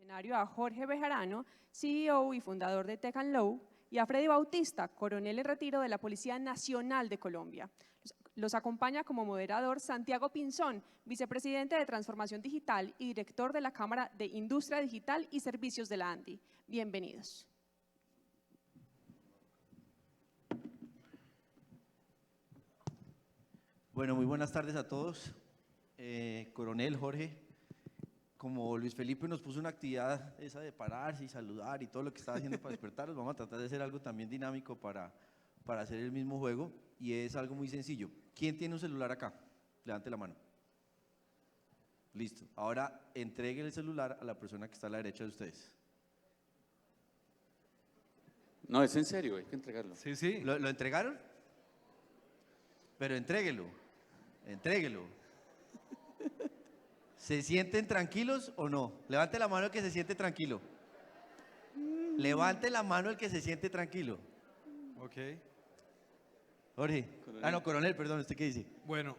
escenario a Jorge Bejarano, CEO y fundador de Tech & Low, y a Freddy Bautista, coronel en retiro de la Policía Nacional de Colombia. Los acompaña como moderador Santiago Pinzón, vicepresidente de Transformación Digital y director de la Cámara de Industria Digital y Servicios de la ANDI. Bienvenidos. Bueno, muy buenas tardes a todos. Coronel Jorge, como Luis Felipe nos puso una actividad esa de pararse y saludar y todo lo que estaba haciendo para despertarlos, vamos a tratar de hacer algo también dinámico para hacer el mismo juego, y es algo muy sencillo. ¿Quién tiene un celular acá? Levante la mano. Listo. Ahora entreguen el celular a la persona que está a la derecha de ustedes. No, es en serio, hay que entregarlo. Sí, sí. ¿Lo entregaron? Pero entréguelo. ¿Se sienten tranquilos o no? Levante la mano el que se siente tranquilo. Levante la mano el que se siente tranquilo. Ok. Jorge. Coronel. No, coronel, perdón, ¿usted qué dice? Bueno,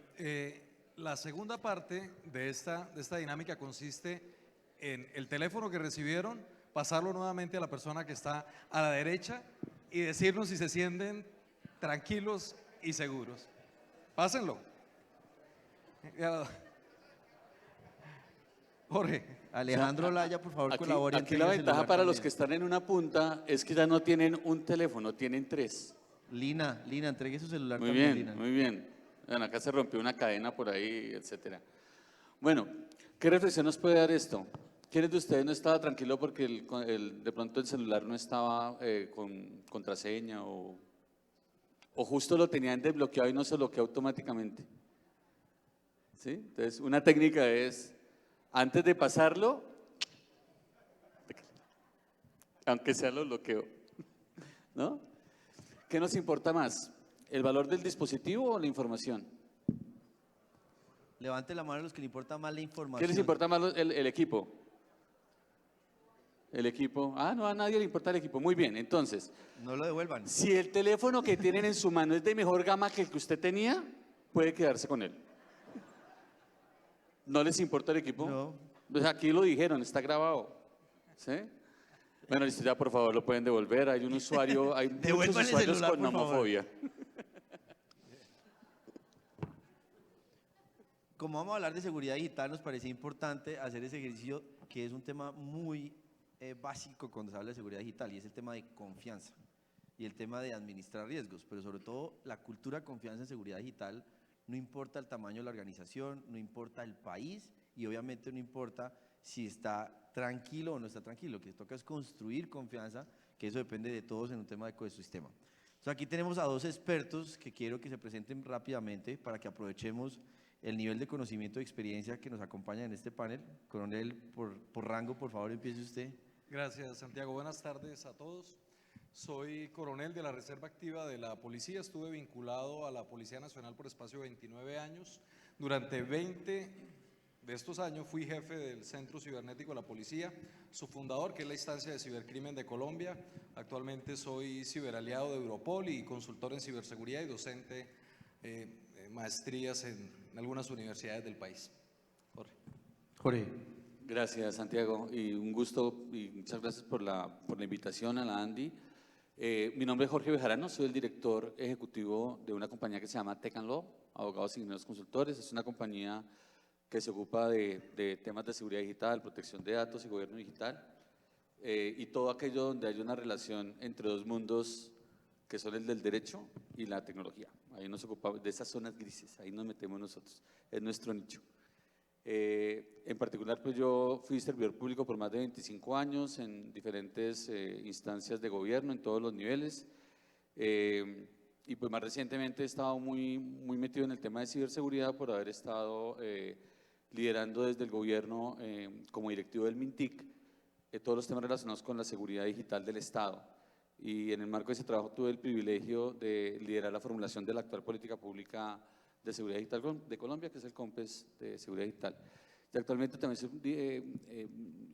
la segunda parte de esta dinámica consiste en el teléfono que recibieron, pasarlo nuevamente a la persona que está a la derecha y decirnos si se sienten tranquilos y seguros. Pásenlo. Jorge. Alejandro Laya, por favor, colabore. Aquí la ventaja para los que están en una punta es que ya no tienen un teléfono, tienen tres. Lina, entregue su celular Muy también, bien, Lina. muy bien. Bueno, acá se rompió una cadena por ahí, etcétera. Bueno, ¿qué reflexión nos puede dar esto? ¿Quiénes de ustedes no estaba tranquilo porque de pronto el celular no estaba con contraseña o justo lo tenían desbloqueado y no se bloqueó automáticamente? ¿Sí? Entonces, una técnica es, antes de pasarlo, aunque sea lo bloqueo, ¿no? ¿Qué nos importa más? ¿El valor del dispositivo o la información? Levante la mano a los que le importa más la información. ¿Qué les importa más el equipo? El equipo. Ah, no, a nadie le importa el equipo. Muy bien, entonces, No lo devuelvan. si el teléfono que tienen en su mano es de mejor gama que el que usted tenía, puede quedarse con él. ¿No les importa el equipo? No. Pues aquí lo dijeron, está grabado. ¿Sí? Bueno, listo, ya por favor lo pueden devolver. Hay un usuario, hay muchos Devuelvan el usuarios celular, con por favor. nomofobia. Como vamos a hablar de seguridad digital, nos parecía importante hacer ese ejercicio, que es un tema muy básico cuando se habla de seguridad digital, y es el tema de confianza y el tema de administrar riesgos, pero sobre todo la cultura de confianza en seguridad digital. No importa el tamaño de la organización, no importa el país, y obviamente no importa si está tranquilo o no está tranquilo. Lo que toca es construir confianza, que eso depende de todos en un tema de ecosistema. Entonces aquí tenemos a dos expertos que quiero que se presenten rápidamente para que aprovechemos el nivel de conocimiento y experiencia que nos acompaña en este panel. Coronel, por rango, por favor, empiece usted. Gracias, Santiago. Buenas tardes a todos. Soy coronel de la Reserva Activa de la Policía. Estuve vinculado a la Policía Nacional por espacio de 29 años. Durante 20 de estos años fui jefe del Centro Cibernético de la Policía, su fundador, que es la instancia de cibercrimen de Colombia. Actualmente soy ciberaliado de Europol y consultor en ciberseguridad y docente maestrías en algunas universidades del país. Jorge. Gracias, Santiago, y un gusto y muchas gracias por la invitación a la ANDI. Mi nombre es Jorge Bejarano, soy el director ejecutivo de una compañía que se llama Tech & Low, abogados y ingenieros consultores. Es una compañía que se ocupa de temas de seguridad digital, protección de datos y gobierno digital, y todo aquello donde hay una relación entre dos mundos que son el del derecho y la tecnología. Ahí nos ocupamos de esas zonas grises, ahí nos metemos nosotros, es nuestro nicho. En particular, pues yo fui servidor público por más de 25 años en diferentes instancias de gobierno, en todos los niveles, y pues más recientemente he estado muy metido en el tema de ciberseguridad por haber estado liderando desde el gobierno como directivo del MINTIC todos los temas relacionados con la seguridad digital del Estado. Y en el marco de ese trabajo tuve el privilegio de liderar la formulación de la actual política pública de seguridad digital de Colombia, que es el COMPES de seguridad digital. Y actualmente también soy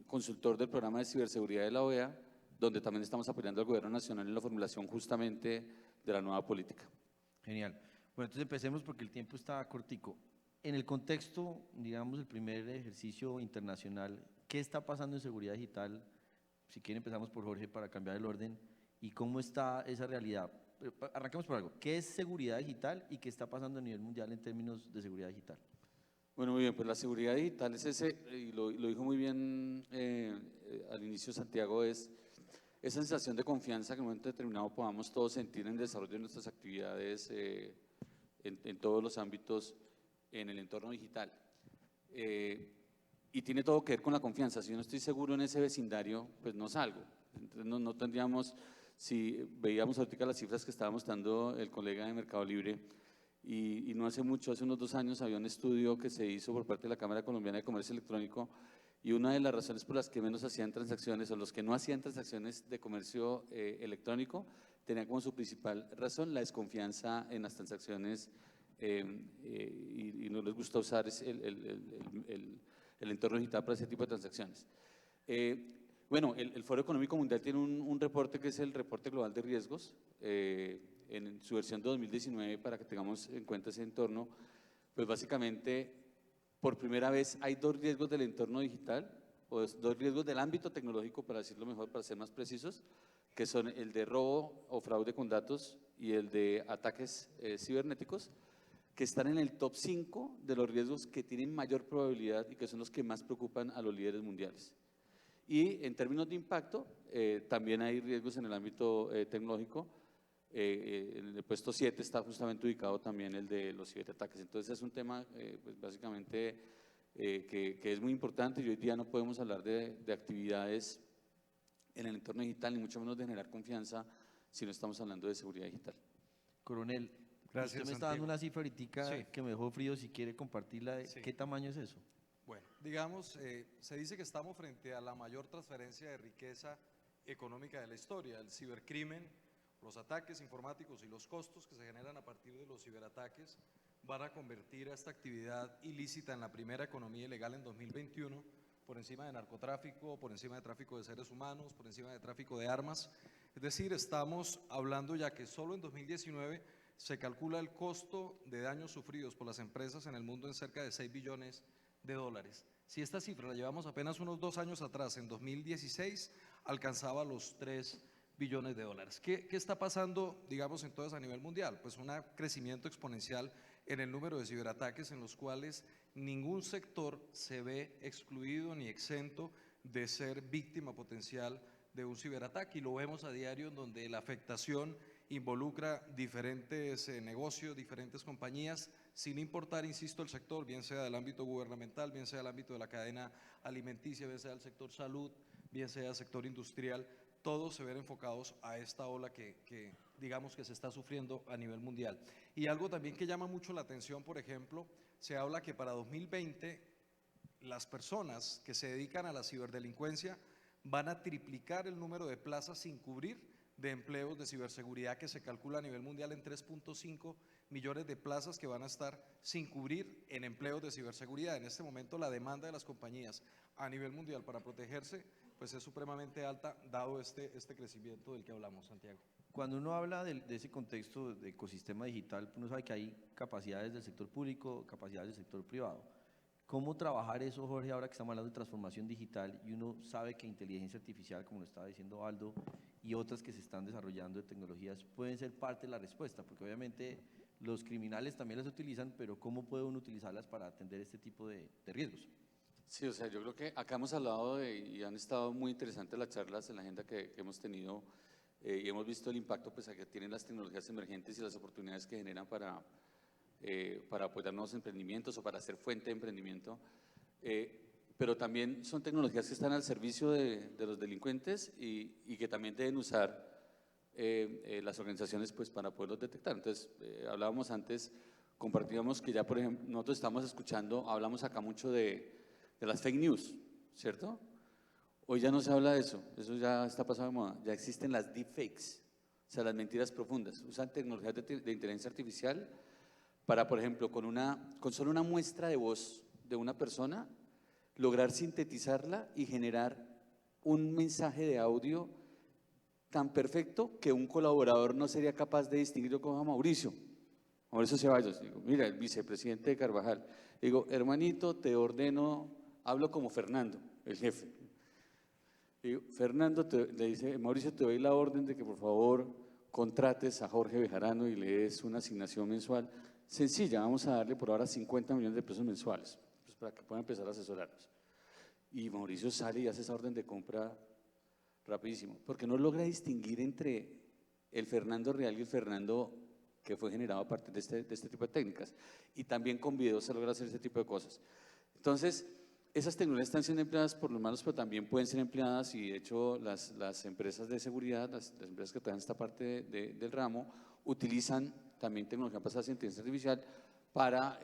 consultor del programa de ciberseguridad de la OEA, donde también estamos apoyando al gobierno nacional en la formulación justamente de la nueva política. Genial. Bueno, entonces empecemos porque el tiempo está cortico. En el contexto, digamos, el primer ejercicio internacional ¿Qué está pasando en seguridad digital? Si quieren empezamos por Jorge para cambiar el orden. ¿Y cómo está esa realidad? Arranquemos por algo. ¿Qué es seguridad digital y qué está pasando a nivel mundial en términos de seguridad digital? Bueno, muy bien, pues la seguridad digital es ese, y lo dijo muy bien al inicio Santiago, es esa sensación de confianza que en un momento determinado podamos todos sentir en el desarrollo de nuestras actividades en todos los ámbitos en el entorno digital. Y tiene todo que ver con la confianza. Si yo no estoy seguro en ese vecindario, pues no salgo. Entonces no tendríamos, si veíamos ahorita las cifras que estaba mostrando el colega de Mercado Libre, y no hace mucho, hace unos 2 años, había un estudio que se hizo por parte de la Cámara Colombiana de Comercio Electrónico, y una de las razones por las que menos hacían transacciones, o los que no hacían transacciones de comercio electrónico, tenían como su principal razón la desconfianza en las transacciones y no les gusta usar el entorno digital para ese tipo de transacciones. Bueno, el Foro Económico Mundial tiene un reporte que es el Reporte Global de Riesgos, en su versión de 2019, para que tengamos en cuenta ese entorno. Pues básicamente, por primera vez hay 2 riesgos del entorno digital, o 2 riesgos del ámbito tecnológico, para decirlo mejor, para ser más precisos, que son el de robo o fraude con datos y el de ataques cibernéticos, que están en el top 5 de los riesgos que tienen mayor probabilidad y que son los que más preocupan a los líderes mundiales. Y en términos de impacto, también hay riesgos en el ámbito tecnológico. En el puesto 7 está justamente ubicado también el de los ciberataques. Entonces es un tema pues básicamente que es muy importante, y hoy día no podemos hablar de actividades en el entorno digital, ni mucho menos de generar confianza, si no estamos hablando de seguridad digital. Coronel, Gracias, usted me está dando Santiago. una cifra ahorita Sí. que me dejó frío, si quiere compartirla. Sí. ¿Qué tamaño es eso? Bueno, digamos, se dice que estamos frente a la mayor transferencia de riqueza económica de la historia. El cibercrimen, los ataques informáticos y los costos que se generan a partir de los ciberataques van a convertir a esta actividad ilícita en la primera economía ilegal en 2021, por encima de narcotráfico, por encima de tráfico de seres humanos, por encima de tráfico de armas. Es decir, estamos hablando ya que solo en 2019 se calcula el costo de daños sufridos por las empresas en el mundo en cerca de 6 billones de dólares. Si esta cifra la llevamos apenas unos 2 años atrás, en 2016 alcanzaba los 3 billones de dólares. ¿Qué está pasando, digamos, entonces a nivel mundial? Pues un crecimiento exponencial en el número de ciberataques, en los cuales ningún sector se ve excluido ni exento de ser víctima potencial de un ciberataque, y lo vemos a diario, en donde la afectación involucra diferentes negocios, diferentes compañías, sin importar, insisto, el sector, bien sea del ámbito gubernamental, bien sea del ámbito de la cadena alimenticia, bien sea del sector salud, bien sea del sector industrial. Todos se ven enfocados a esta ola que digamos que se está sufriendo a nivel mundial. Y algo también que llama mucho la atención, por ejemplo, se habla que para 2020 las personas que se dedican a la ciberdelincuencia van a triplicar el número de plazas sin cubrir de empleos de ciberseguridad, que se calcula a nivel mundial en 3.5 millones de plazas que van a estar sin cubrir en empleos de ciberseguridad. En este momento la demanda de las compañías a nivel mundial para protegerse pues es supremamente alta, dado este crecimiento del que hablamos, Santiago. Cuando uno habla de ese contexto de ecosistema digital, uno sabe que hay capacidades del sector público, capacidades del sector privado. ¿Cómo trabajar eso, Jorge, ahora que estamos hablando de transformación digital y uno sabe que inteligencia artificial, como lo estaba diciendo Aldo, y otras que se están desarrollando de tecnologías pueden ser parte de la respuesta? Porque obviamente los criminales también las utilizan, pero ¿cómo puede uno utilizarlas para atender este tipo de riesgos? Sí, o sea, yo creo que acá hemos hablado y han estado muy interesantes las charlas en la agenda que hemos tenido, y hemos visto el impacto pues, que tienen las tecnologías emergentes y las oportunidades que generan para apoyar nuevos emprendimientos o para ser fuente de emprendimiento, pero también son tecnologías que están al servicio de los delincuentes y que también deben usar las organizaciones pues, para poderlos detectar. Entonces, hablábamos antes, compartíamos que ya, por ejemplo, nosotros estamos escuchando, hablamos acá mucho de las fake news, ¿cierto? Hoy ya no se habla de eso ya está pasado de moda, ya existen las deepfakes, o sea, las mentiras profundas. Usan tecnologías de inteligencia artificial para, por ejemplo, con solo una muestra de voz de una persona, lograr sintetizarla y generar un mensaje de audio tan perfecto que un colaborador no sería capaz de distinguirlo como Mauricio Ceballos. Digo, mira, el vicepresidente de Carvajal. Digo, hermanito, te ordeno, hablo como Fernando. el jefe. Y Fernando le dice, Mauricio, te doy la orden de que por favor contrates a Jorge Bejarano y le des una asignación mensual sencilla. Vamos a darle por ahora 50 millones de pesos mensuales, pues para que pueda empezar a asesorarnos. Y Mauricio sale y hace esa orden de compra rapidísimo, porque no logra distinguir entre el Fernando real y el Fernando que fue generado a partir de este tipo de técnicas. Y también con videos se logra hacer ese tipo de cosas. Entonces, esas tecnologías están siendo empleadas por los humanos, pero también pueden ser empleadas, y de hecho las empresas de seguridad, las empresas que traen esta parte del ramo, utilizan también tecnología basada en inteligencia artificial para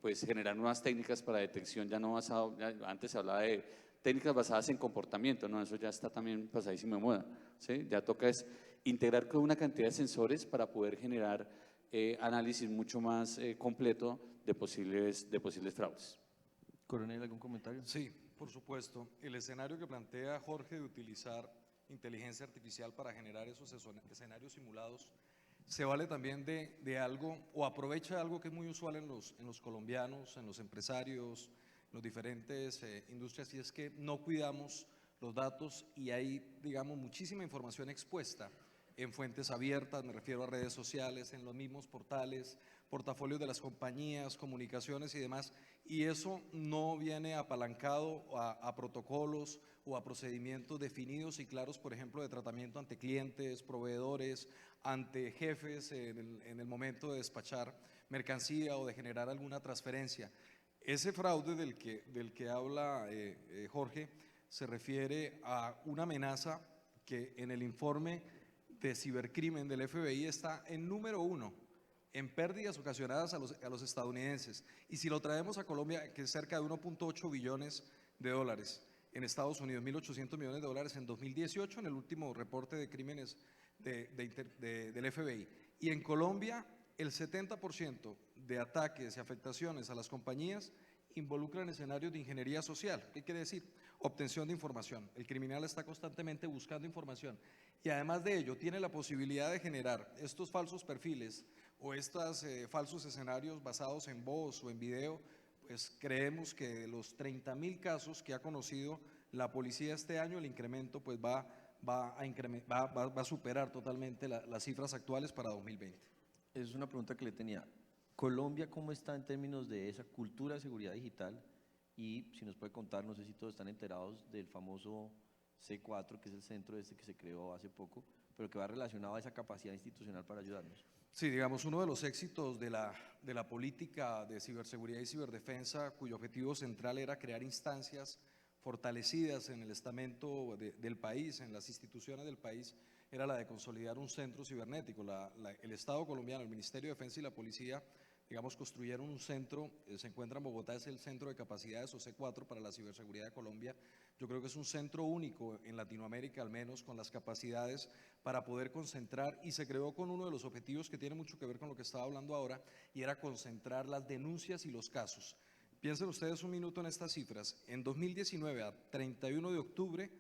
pues generar nuevas técnicas para detección, ya no basado, antes se hablaba de técnicas basadas en comportamiento, no, eso ya está también pasadísimo de moda, ¿sí? Ya toca es integrar con una cantidad de sensores para poder generar análisis mucho más completo de posibles fraudes. Coronel, ¿algún comentario? Sí, por supuesto. El escenario que plantea Jorge de utilizar inteligencia artificial para generar esos escenarios simulados se vale también de algo, o aprovecha algo que es muy usual en los colombianos, en los empresarios, en las diferentes industrias, y es que no cuidamos los datos y hay, digamos, muchísima información expuesta en fuentes abiertas, me refiero a redes sociales, en los mismos portales, portafolios de las compañías, comunicaciones y demás, y eso no viene apalancado a protocolos o a procedimientos definidos y claros, por ejemplo, de tratamiento ante clientes, proveedores, ante jefes en el momento de despachar mercancía o de generar alguna transferencia. Ese fraude del que habla Jorge se refiere a una amenaza que en el informe de cibercrimen del FBI está en número 1 en pérdidas ocasionadas a los estadounidenses. Y si lo traemos a Colombia, que es cerca de 1.8 billones de dólares. En Estados Unidos, 1.800 millones de dólares en 2018, en el último reporte de crímenes del FBI. Y en Colombia, el 70% de ataques y afectaciones a las compañías involucran escenarios de ingeniería social. ¿Qué quiere decir? Obtención de información. El criminal está constantemente buscando información y además de ello tiene la posibilidad de generar estos falsos perfiles o estos falsos escenarios basados en voz o en video. Pues creemos que de los 30.000 casos que ha conocido la policía este año, el incremento pues va a superar totalmente las cifras actuales para 2020. Es una pregunta que le tenía. Colombia, ¿cómo está en términos de esa cultura de seguridad digital? Y si nos puede contar, no sé si todos están enterados del famoso C4, que es el centro que se creó hace poco, pero que va relacionado a esa capacidad institucional para ayudarnos. Sí, digamos, uno de los éxitos de la política de ciberseguridad y ciberdefensa, cuyo objetivo central era crear instancias fortalecidas en el estamento del país, en las instituciones del país, era la de consolidar un centro cibernético. El Estado colombiano, el Ministerio de Defensa y la Policía, digamos, construyeron un centro, se encuentra en Bogotá, es el Centro de Capacidades, o C4, para la ciberseguridad de Colombia. Yo creo que es un centro único en Latinoamérica, al menos, con las capacidades para poder concentrar, y se creó con uno de los objetivos que tiene mucho que ver con lo que estaba hablando ahora, y era concentrar las denuncias y los casos. Piensen ustedes un minuto en estas cifras. En 2019, a 31 de octubre,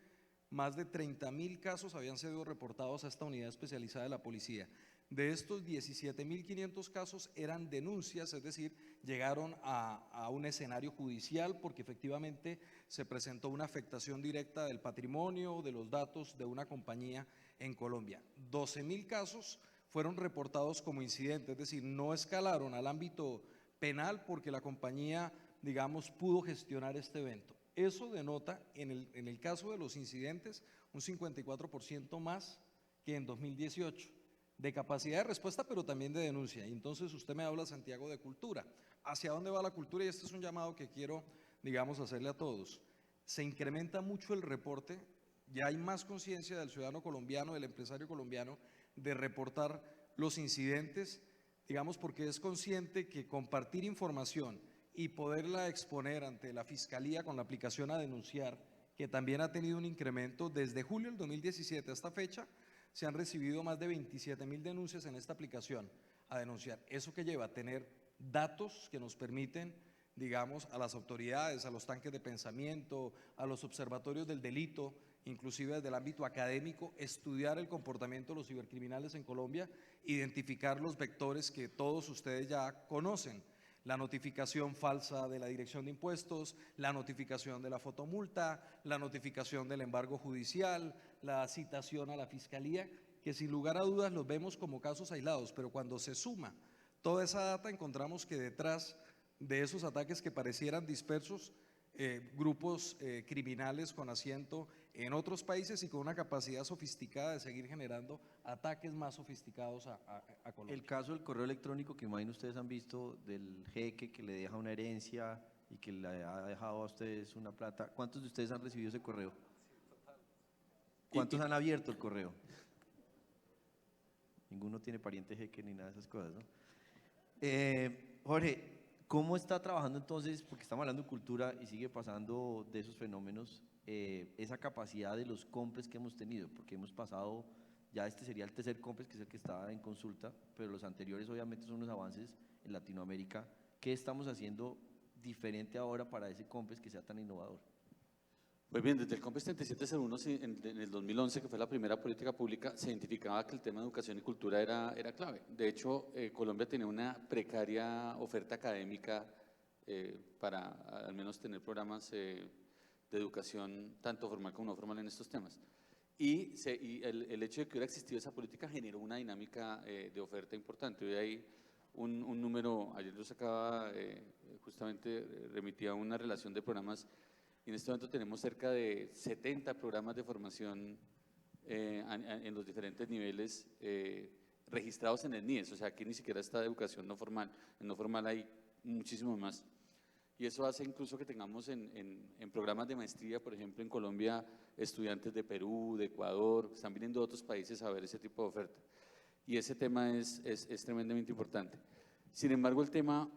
más de 30.000 casos habían sido reportados a esta unidad especializada de la policía. De estos, 17.500 casos eran denuncias, es decir, llegaron a un escenario judicial porque efectivamente se presentó una afectación directa del patrimonio, de los datos de una compañía en Colombia. 12.000 casos fueron reportados como incidentes, es decir, no escalaron al ámbito penal porque la compañía, digamos, pudo gestionar este evento. Eso denota, en el caso de los incidentes, un 54% más que en 2018, de capacidad de respuesta, pero también de denuncia. Y entonces usted me habla, Santiago, de cultura. ¿Hacia dónde va la cultura? Y este es un llamado que quiero, digamos, hacerle a todos. Se incrementa mucho el reporte, ya hay más conciencia del ciudadano colombiano, del empresario colombiano, de reportar los incidentes, digamos, porque es consciente que compartir información y poderla exponer ante la Fiscalía con la aplicación a denunciar, que también ha tenido un incremento desde julio del 2017 a esta fecha, se han recibido más de 27.000 denuncias en esta aplicación a denunciar. Eso que lleva a tener datos que nos permiten, digamos, a las autoridades, a los tanques de pensamiento, a los observatorios del delito, inclusive desde el ámbito académico, estudiar el comportamiento de los cibercriminales en Colombia, identificar los vectores que todos ustedes ya conocen. la notificación falsa de la Dirección de Impuestos, la notificación de la fotomulta, la notificación del embargo judicial, la citación a la Fiscalía, que sin lugar a dudas los vemos como casos aislados, pero cuando se suma toda esa data encontramos que detrás de esos ataques que parecieran dispersos, grupos criminales con asiento en otros países y con una capacidad sofisticada de seguir generando ataques más sofisticados a Colombia. El caso del correo electrónico que imagino ustedes han visto del jeque que le deja una herencia y que le ha dejado a ustedes una plata. ¿Cuántos de ustedes han recibido ese correo? ¿Cuántos han abierto el correo? Ninguno tiene pariente jeque ni nada de esas cosas, ¿no? Jorge, ¿cómo está trabajando entonces, porque estamos hablando de cultura y sigue pasando de esos fenómenos, esa capacidad de los compres que hemos tenido? Porque hemos pasado, ya este sería el tercer compres, que es el que está en consulta, pero los anteriores obviamente son unos avances en Latinoamérica. ¿Qué estamos haciendo diferente ahora para ese compres que sea tan innovador? Pues bien, desde el COMPES 3701 en el 2011, que fue la primera política pública, se identificaba que el tema de educación y cultura era clave. De hecho, Colombia tenía una precaria oferta académica para al menos tener programas de educación tanto formal como no formal en estos temas. Y el hecho de que hubiera existido esa política generó una dinámica de oferta importante. Hoy hay un número, ayer yo sacaba, justamente remitía una relación de programas. Y en este momento tenemos cerca de 70 programas de formación en los diferentes niveles registrados en el NIES, o sea, aquí ni siquiera está de educación no formal, en no formal hay muchísimo más. Y eso hace incluso que tengamos en programas de maestría, por ejemplo, en Colombia, estudiantes de Perú, de Ecuador, que están viniendo de otros países a ver ese tipo de oferta. Y ese tema es tremendamente importante. Sin embargo, el tema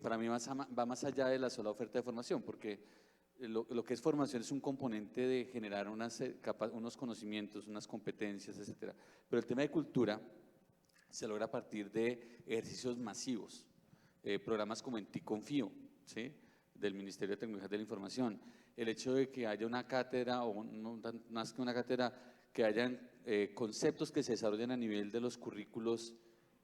para mí va más allá de la sola oferta de formación, porque lo que es formación es un componente de generar unos conocimientos, unas competencias, etcétera. Pero el tema de cultura se logra a partir de ejercicios masivos, programas como En Ti Confío, ¿sí?, del Ministerio de Tecnología de la Información. El hecho de que haya una cátedra, o no más que una cátedra, que hayan conceptos que se desarrollen a nivel de los currículos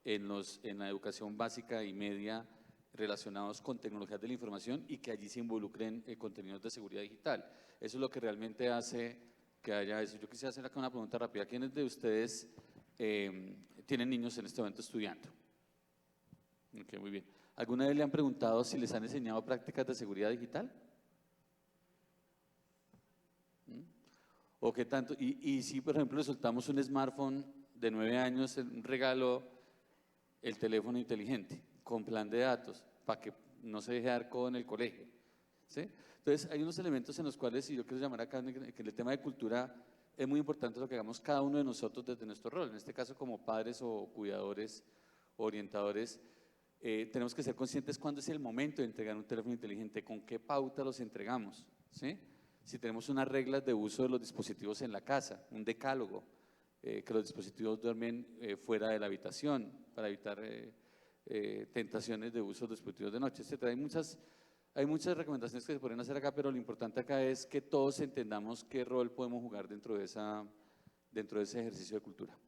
en la educación básica y media, relacionados con tecnologías de la información y que allí se involucren contenidos de seguridad digital. Eso es lo que realmente hace que haya eso. Yo quisiera hacer acá una pregunta rápida. ¿Quiénes de ustedes tienen niños en este momento estudiando? Ok, muy bien. ¿Alguna vez le han preguntado si les han enseñado prácticas de seguridad digital? ¿O qué tanto? Y si, por ejemplo, le soltamos un smartphone de 9 años, un regalo, el teléfono inteligente, con plan de datos, para que no se deje dar codo en el colegio, ¿sí? Entonces, hay unos elementos en los cuales, y yo quiero llamar acá, que en el tema de cultura es muy importante lo que hagamos cada uno de nosotros desde nuestro rol, en este caso como padres o cuidadores, o orientadores, tenemos que ser conscientes cuándo es el momento de entregar un teléfono inteligente, con qué pauta los entregamos, ¿sí? Si tenemos unas reglas de uso de los dispositivos en la casa, un decálogo, que los dispositivos duermen fuera de la habitación, para evitar tentaciones de uso de dispositivos de noche, etc. Hay muchas recomendaciones que se pueden hacer acá, pero lo importante acá es que todos entendamos qué rol podemos jugar dentro de ese ejercicio de cultura.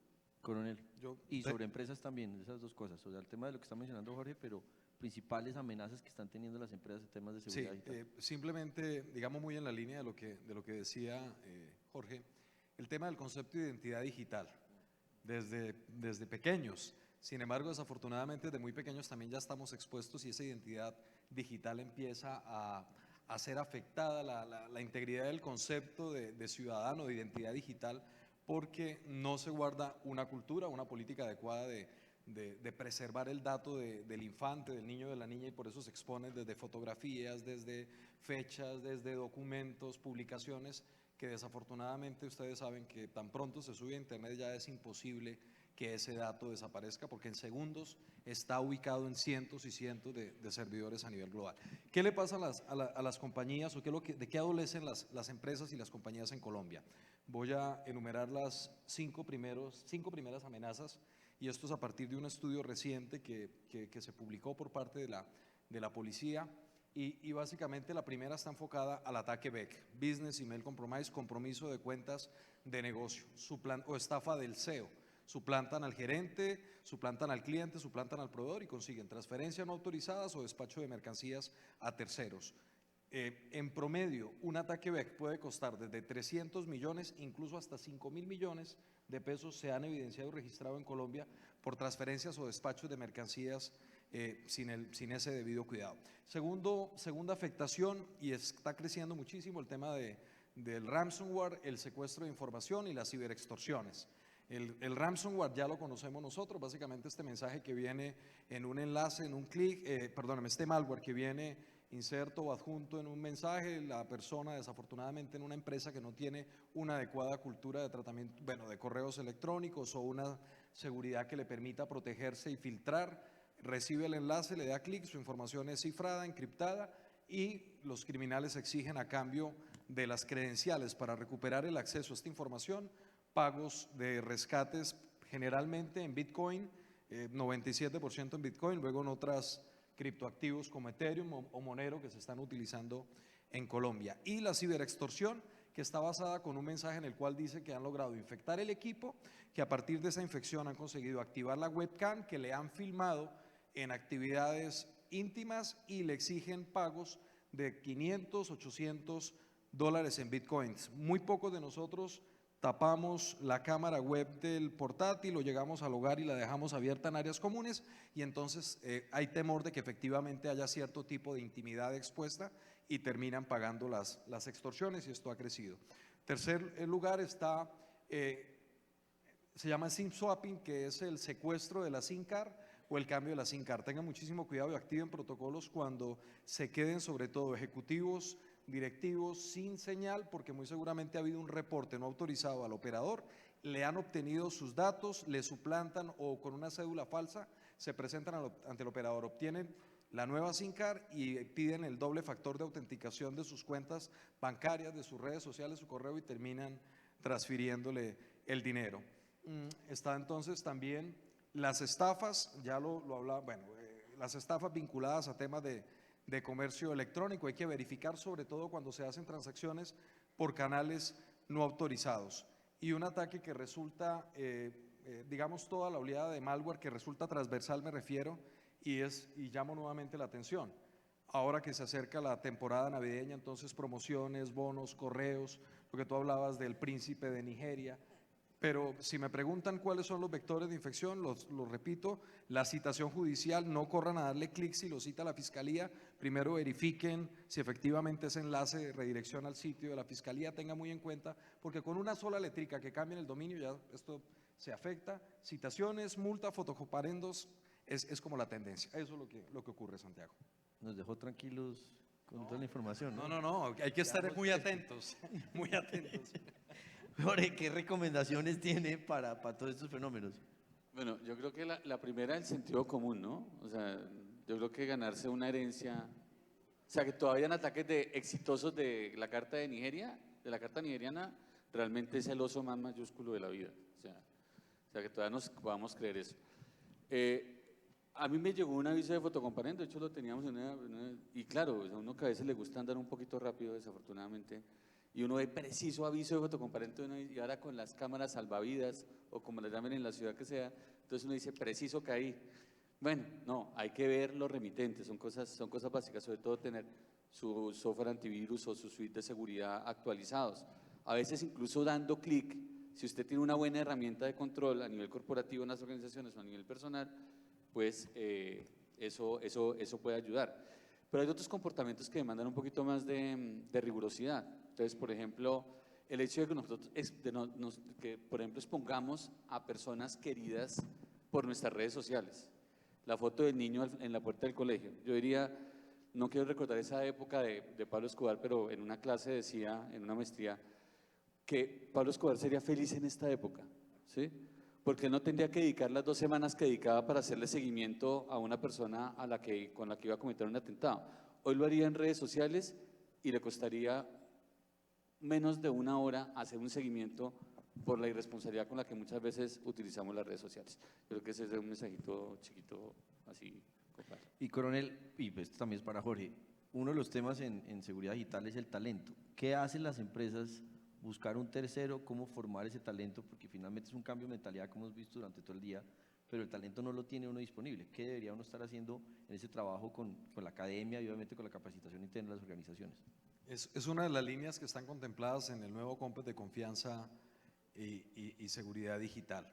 Coronel, y sobre empresas también, esas dos cosas, o sea, el tema de lo que está mencionando Jorge, pero principales amenazas que están teniendo las empresas en temas de seguridad digital. Simplemente, digamos, muy en la línea de lo que decía Jorge, el tema del concepto de identidad digital, desde pequeños. Sin embargo, desafortunadamente, desde muy pequeños también ya estamos expuestos y esa identidad digital empieza a ser afectada, la integridad del concepto de ciudadano, de identidad digital, porque no se guarda una cultura, una política adecuada de preservar el dato del infante, del niño, de la niña, y por eso se exponen desde fotografías, desde fechas, desde documentos, publicaciones, que desafortunadamente ustedes saben que tan pronto se sube a internet ya es imposible que ese dato desaparezca, porque en segundos está ubicado en cientos y cientos de servidores a nivel global. ¿Qué le pasa a las compañías o de qué adolecen las empresas y las compañías en Colombia? Voy a enumerar las cinco primeras amenazas, y esto es a partir de un estudio reciente que se publicó por parte de la policía, y básicamente la primera está enfocada al ataque BEC, Business Email Compromise, compromiso de cuentas de negocio, o estafa del SEO. Suplantan al gerente, suplantan al cliente, suplantan al proveedor y consiguen transferencias no autorizadas o despacho de mercancías a terceros. En promedio, un ataque BEC puede costar desde 300 millones, incluso hasta 5.000 millones de pesos se han evidenciado y registrado en Colombia por transferencias o despachos de mercancías sin ese debido cuidado. Segunda afectación, y está creciendo muchísimo el tema del ransomware, el secuestro de información y las ciberextorsiones. El ransomware ya lo conocemos nosotros, básicamente este mensaje que viene en un enlace, en un clic, este malware que viene inserto o adjunto en un mensaje, la persona desafortunadamente en una empresa que no tiene una adecuada cultura de tratamiento, bueno, de correos electrónicos o una seguridad que le permita protegerse y filtrar, recibe el enlace, le da clic, su información es cifrada, encriptada y los criminales exigen a cambio de las credenciales para recuperar el acceso a esta información, pagos de rescates generalmente en Bitcoin, 97% en Bitcoin, luego en otras criptoactivos como Ethereum o Monero que se están utilizando en Colombia. Y la ciberextorsión, que está basada con un mensaje en el cual dice que han logrado infectar el equipo, que a partir de esa infección han conseguido activar la webcam, que le han filmado en actividades íntimas y le exigen pagos de 500, 800 dólares en bitcoins. Muy pocos de nosotros tapamos la cámara web del portátil o llegamos al hogar y la dejamos abierta en áreas comunes y entonces hay temor de que efectivamente haya cierto tipo de intimidad expuesta y terminan pagando las extorsiones y esto ha crecido. Tercer lugar está, se llama SIM swapping, que es el secuestro de la SIM card o el cambio de la SIM card. Tengan muchísimo cuidado y activen protocolos cuando se queden sobre todo ejecutivos, directivos sin señal, porque muy seguramente ha habido un reporte no autorizado al operador, le han obtenido sus datos, le suplantan o con una cédula falsa se presentan ante el operador, obtienen la nueva SIM card y piden el doble factor de autenticación de sus cuentas bancarias, de sus redes sociales, su correo y terminan transfiriéndole el dinero. Está entonces también las estafas, ya lo hablaba, bueno, las estafas vinculadas a temas de comercio electrónico. Hay que verificar sobre todo cuando se hacen transacciones por canales no autorizados. Y un ataque que resulta, digamos toda la oleada de malware que resulta transversal me refiero, y llamo nuevamente la atención. Ahora que se acerca la temporada navideña, entonces promociones, bonos, correos, lo que tú hablabas del príncipe de Nigeria. Pero si me preguntan cuáles son los vectores de infección, los repito, la citación judicial, no corran a darle clic si lo cita la fiscalía, primero verifiquen si efectivamente ese enlace redirecciona al sitio de la fiscalía, tenga muy en cuenta, porque con una sola letrica que cambien el dominio ya esto se afecta. Citaciones, multa, fotocoparendos, es como la tendencia, eso es lo que ocurre, Santiago. Nos dejó tranquilos con toda la información, ¿no? No, hay que estar muy atentos, muy atentos. Jorge, ¿qué recomendaciones tiene para todos estos fenómenos? Bueno, yo creo que la primera, el sentido común, ¿no? O sea, yo creo que ganarse una herencia, o sea, que todavía en ataques exitosos de la carta de Nigeria, de la carta nigeriana, realmente es el oso más mayúsculo de la vida. O sea que todavía nos podamos creer eso. A mí me llegó un aviso de fotocomparendo, de hecho lo teníamos y claro, a uno que a veces le gusta andar un poquito rápido, desafortunadamente, y uno ve preciso aviso de fotocomparendo y ahora con las cámaras salvavidas o como le llamen en la ciudad que sea, entonces uno dice preciso caí. Bueno, no, hay que ver los remitentes, son cosas básicas, sobre todo tener su software antivirus o su suite de seguridad actualizados. A veces incluso dando clic, si usted tiene una buena herramienta de control a nivel corporativo en las organizaciones o a nivel personal, pues eso puede ayudar. Pero hay otros comportamientos que demandan un poquito más de rigurosidad. Entonces, por ejemplo, el hecho de que nosotros, por ejemplo, expongamos a personas queridas por nuestras redes sociales. La foto del niño en la puerta del colegio. Yo diría, no quiero recordar esa época de Pablo Escobar, pero en una clase decía, en una maestría, que Pablo Escobar sería feliz en esta época, ¿sí? Porque él no tendría que dedicar las 2 semanas que dedicaba para hacerle seguimiento a una persona con la que iba a cometer un atentado. Hoy lo haría en redes sociales y le costaría menos de 1 hora hacer un seguimiento por la irresponsabilidad con la que muchas veces utilizamos las redes sociales. Creo que ese es un mensajito chiquito así, compadre. Y coronel, y pues esto también es para Jorge, uno de los temas en seguridad digital es el talento. ¿Qué hacen las empresas buscar un tercero, cómo formar ese talento, porque finalmente es un cambio de mentalidad como hemos visto durante todo el día, pero el talento no lo tiene uno disponible. ¿Qué debería uno estar haciendo en ese trabajo con la academia y obviamente con la capacitación interna de las organizaciones? Es una de las líneas que están contempladas en el nuevo COMPES de confianza y seguridad digital.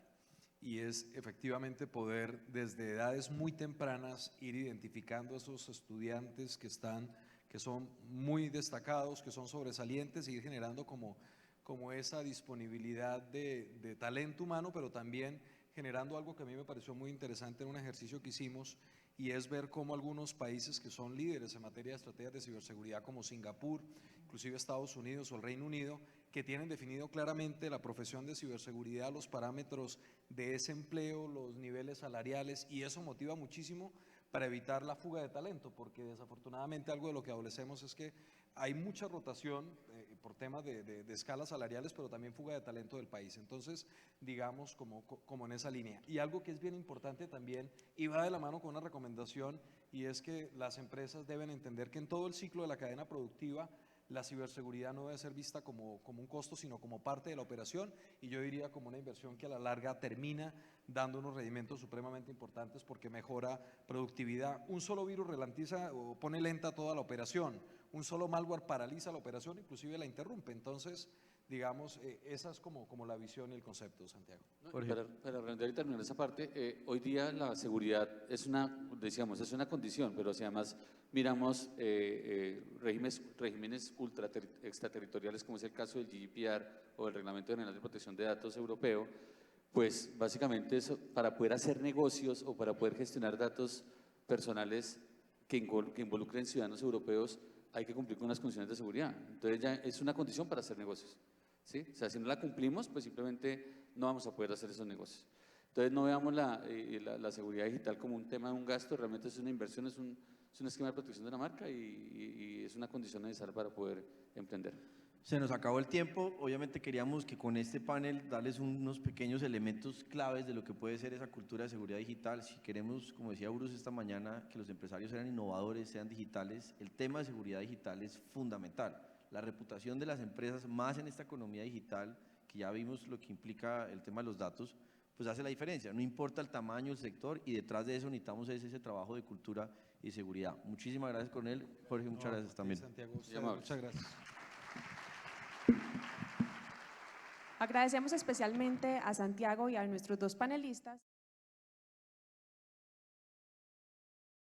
Y es efectivamente poder desde edades muy tempranas ir identificando a esos estudiantes que son muy destacados, que son sobresalientes, y ir generando como esa disponibilidad de talento humano, pero también generando algo que a mí me pareció muy interesante en un ejercicio que hicimos, y es ver cómo algunos países que son líderes en materia de estrategias de ciberseguridad, como Singapur, inclusive Estados Unidos o el Reino Unido, que tienen definido claramente la profesión de ciberseguridad, los parámetros de ese empleo, los niveles salariales, y eso motiva muchísimo para evitar la fuga de talento, porque desafortunadamente algo de lo que adolecemos es que hay mucha rotación por temas de escalas salariales, pero también fuga de talento del país. Entonces, digamos, como en esa línea. Y algo que es bien importante también, y va de la mano con una recomendación, y es que las empresas deben entender que en todo el ciclo de la cadena productiva, la ciberseguridad no debe ser vista como un costo, sino como parte de la operación, y yo diría como una inversión que a la larga termina dando unos rendimientos supremamente importantes porque mejora productividad. Un solo virus ralentiza o pone lenta toda la operación, un solo malware paraliza la operación, inclusive la interrumpe. Entonces, digamos, esa es como la visión y el concepto, Santiago. Para redondear y terminar esa parte, hoy día la seguridad es decíamos, es una condición, pero si además miramos regímenes extraterritoriales, como es el caso del GDPR o el Reglamento General de Protección de Datos Europeo, pues básicamente eso, para poder hacer negocios o para poder gestionar datos personales que involucren ciudadanos europeos, hay que cumplir con unas condiciones de seguridad. Entonces ya es una condición para hacer negocios, ¿sí? O sea, si no la cumplimos, pues simplemente no vamos a poder hacer esos negocios. Entonces no veamos la seguridad digital como un tema de un gasto, realmente es una inversión, es un esquema de protección de la marca y es una condición necesaria para poder emprender. Se nos acabó el tiempo, obviamente queríamos que con este panel darles unos pequeños elementos claves de lo que puede ser esa cultura de seguridad digital. Si queremos, como decía Bruce esta mañana, que los empresarios sean innovadores, sean digitales, el tema de seguridad digital es fundamental. La reputación de las empresas, más en esta economía digital, que ya vimos lo que implica el tema de los datos, pues hace la diferencia, no importa el tamaño, el sector, y detrás de eso necesitamos ese trabajo de cultura y seguridad. Muchísimas gracias, Coronel. Jorge, muchas gracias también. Santiago, Muchas gracias. Agradecemos especialmente a Santiago y a nuestros dos panelistas.